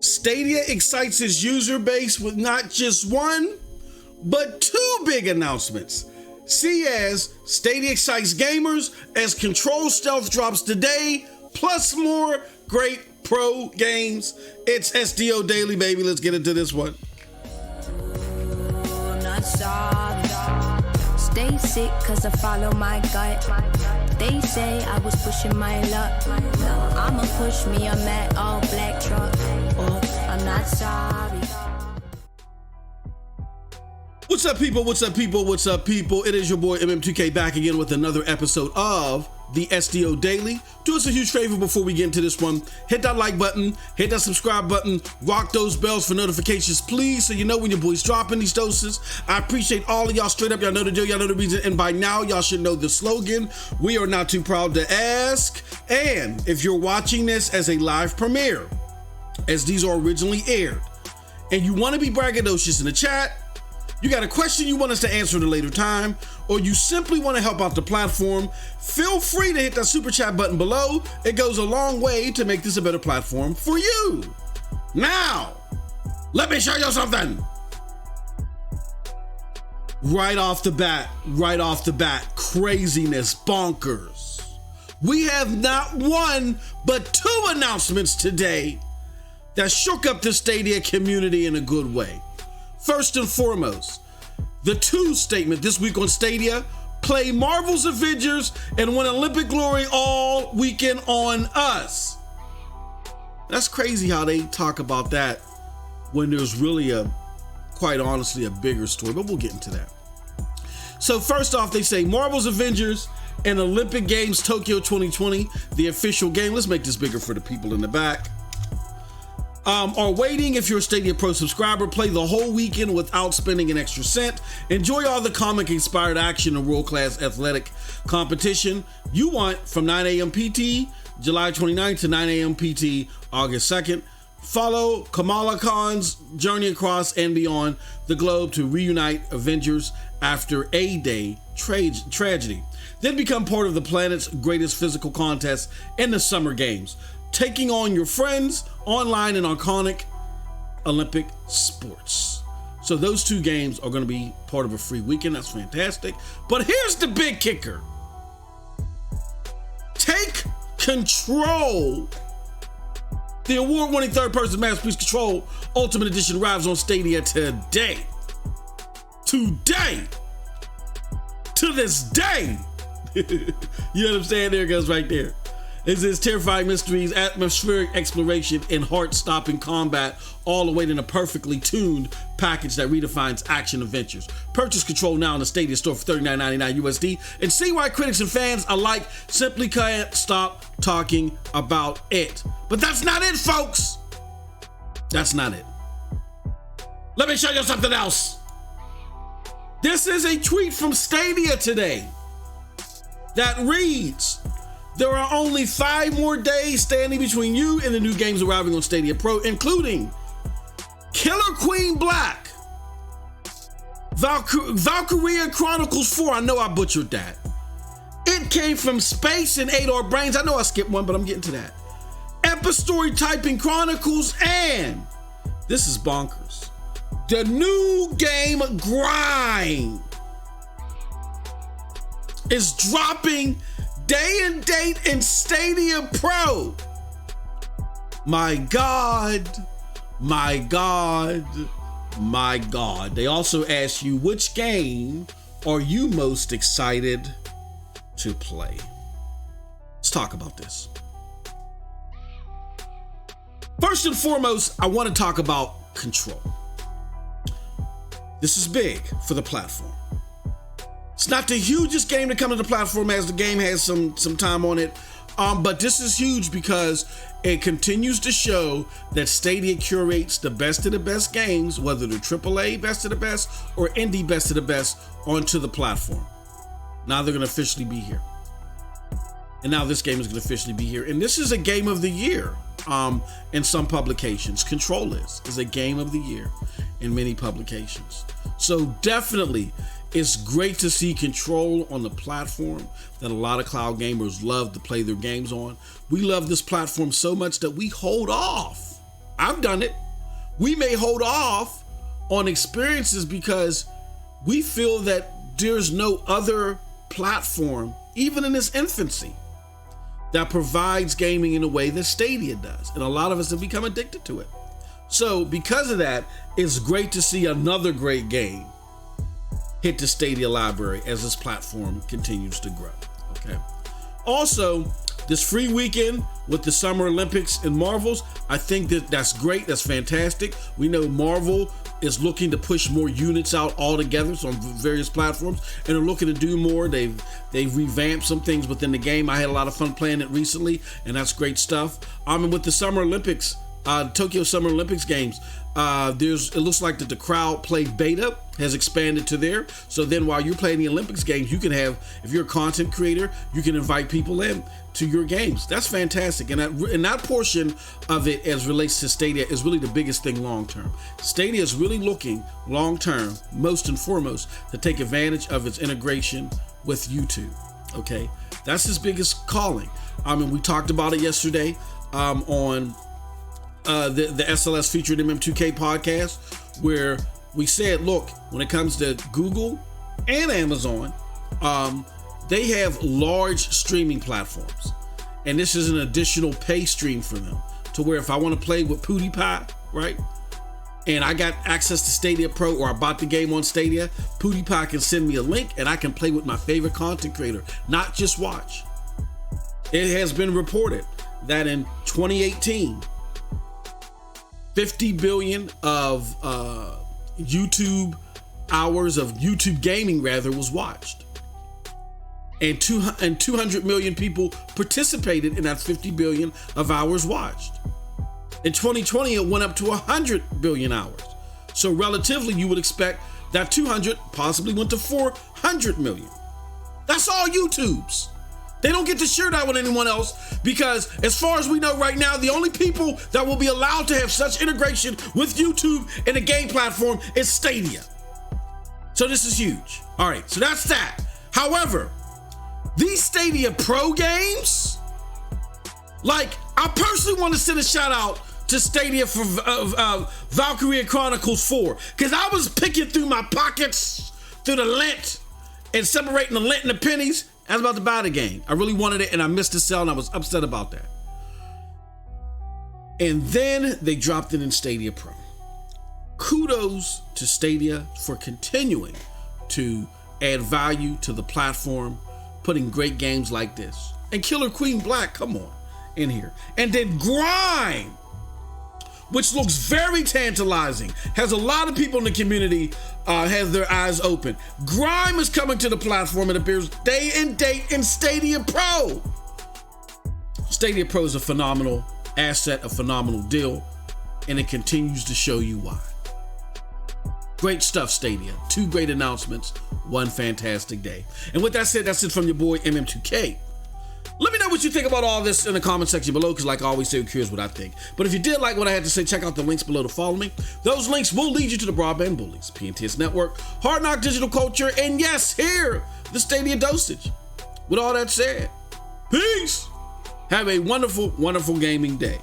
Stadia excites its user base with not just one, but two big announcements. See as Stadia excites gamers as Control Stealth drops today, plus more great pro games. It's SDO Daily, baby. Let's get into this one. Stay sick cause I follow my gut. They say I was pushing my luck. I'ma push me a matte all black truck. I'm not sorry. What's up, people? What's up, people? What's up, people? It is your boy MM2K back again with another episode of the SDO Daily. Do us a huge favor before we get into this one. Hit that like button, hit that subscribe button, rock those bells for notifications, please, so you know when your boy's dropping these doses. I appreciate all of y'all straight up. Y'all know the deal, y'all know the reason, and by now y'all should know the slogan. We are not too proud to ask. And if you're watching this as a live premiere, as these are originally aired, and you want to be braggadocious in the chat, you got a question you want us to answer at a later time, or you simply want to help out the platform, feel free to hit that super chat button below. It goes a long way to make this a better platform for you. Now, let me show you something. Right off the bat, craziness, bonkers. We have not one, but two announcements today that shook up the Stadia community in a good way. First and foremost, the two statement this week on Stadia: play Marvel's Avengers and win Olympic glory all weekend on us. That's crazy how they talk about that when there's really quite honestly, a bigger story, but we'll get into that. So first off, they say Marvel's Avengers and Olympic Games Tokyo 2020, the official game. Let's make this bigger for the people in the back. Are waiting. If you're a Stadia Pro subscriber, play the whole weekend without spending an extra cent. Enjoy all the comic-inspired action and world-class athletic competition you want from 9 a.m. PT, July 29th to 9 a.m. PT, August 2nd. Follow Kamala Khan's journey across and beyond the globe to reunite Avengers after a day tragedy. Then become part of the planet's greatest physical contest in the Summer Games, taking on your friends online in iconic Olympic sports. So those two games are going to be part of a free weekend. That's fantastic. But here's the big kicker. Take Control. The award-winning third-person masterpiece Control Ultimate Edition arrives on Stadia today. Today. To this day. You know what I'm saying? There it goes right there. This is terrifying mysteries, atmospheric exploration, and heart-stopping combat, all awaiting a perfectly tuned package that redefines action adventures. Purchase Control now in the Stadia store for $39.99 USD, and see why critics and fans alike simply can't stop talking about it. But that's not it, folks. That's not it. Let me show you something else. This is a tweet from Stadia today that reads: there are only 5 more days standing between you and the new games arriving on Stadia Pro, including Killer Queen Black, Valkyria Chronicles 4. I know I butchered that. It Came from Space and Ate Our Brains. I know I skipped one, but I'm getting to that. Epistory Typing Chronicles, and this is bonkers, the new game Grind is dropping day and date in Stadia Pro. My God, my God, my God. They also ask you, which game are you most excited to play? Let's talk about this. First and foremost, I want to talk about Control. This is big for the platform. It's not the hugest game to come to the platform, as the game has some time on it. But this is huge because it continues to show that Stadia curates the best of the best games, whether they're AAA best of the best or indie best of the best, onto the platform. Now they're going to officially be here. And now this game is going to officially be here. And this is a game of the year in some publications. Control is a game of the year in many publications. So definitely, it's great to see Control on the platform that a lot of cloud gamers love to play their games on. We love this platform so much that we hold off I've done it. We may hold off on experiences because we feel that there's no other platform, even in its infancy, that provides gaming in a way that Stadia does. And a lot of us have become addicted to it. So because of that, it's great to see another great game hit the Stadia library as this platform continues to grow. Okay. Also, this free weekend with the Summer Olympics and Marvels, I think that's great. That's fantastic. We know Marvel is looking to push more units out all together, so on various platforms, and are looking to do more. They've revamped some things within the game. I had a lot of fun playing it recently, and that's great stuff. And with the Summer Olympics, Tokyo Summer Olympics games, it looks like that the crowd play beta has expanded to there. So then while you're playing the Olympics games, you can have, if you're a content creator, you can invite people in to your games. That's fantastic. And that portion of it as relates to Stadia is really the biggest thing long term. Stadia is really looking long term, most and foremost, to take advantage of its integration with YouTube. Okay, that's his biggest calling. We talked about it yesterday on the SLS featured MM2K podcast, where we said, look, when it comes to Google and Amazon, they have large streaming platforms, and this is an additional pay stream for them, to where if I want to play with PewDiePie, right, and I got access to Stadia Pro, or I bought the game on Stadia, PewDiePie can send me a link and I can play with my favorite content creator, not just watch. It has been reported that in 2018, 50 billion of YouTube hours of YouTube gaming was watched, and 200 million people participated in that 50 billion of hours watched. In 2020, it went up to 100 billion hours. So relatively, you would expect that 200 possibly went to 400 million. That's all YouTube's. They don't get to share that with anyone else, because as far as we know right now, the only people that will be allowed to have such integration with YouTube and a game platform is Stadia. So this is huge. All right, so that's that. However, these Stadia Pro games, like, I personally want to send a shout out to Stadia for Valkyria Chronicles 4, because I was picking through my pockets, through the lint, and separating the lint and the pennies. I was about to buy the game. I really wanted it, and I missed the sale, and I was upset about that. And then they dropped it in Stadia Pro. Kudos to Stadia for continuing to add value to the platform, putting great games like this. And Killer Queen Black, come on, in here. And then Grime, which looks very tantalizing, has a lot of people in the community have their eyes open. Grime is coming to the platform. It appears day and date in Stadia Pro. Stadia Pro is a phenomenal asset, a phenomenal deal, and it continues to show you why. Great stuff, Stadia. 2 great announcements, 1 fantastic day. And with that said, that's it from your boy MM2K. Let me know what you think about all this in the comment section below, because like I always say, I'm curious what I think. But if you did like what I had to say, check out the links below to follow me. Those links will lead you to the Broadband Bullies, PNTS Network, Hard Knock Digital Culture, and yes, here, the Stadia Dosage. With all that said, peace. Have a wonderful, wonderful gaming day.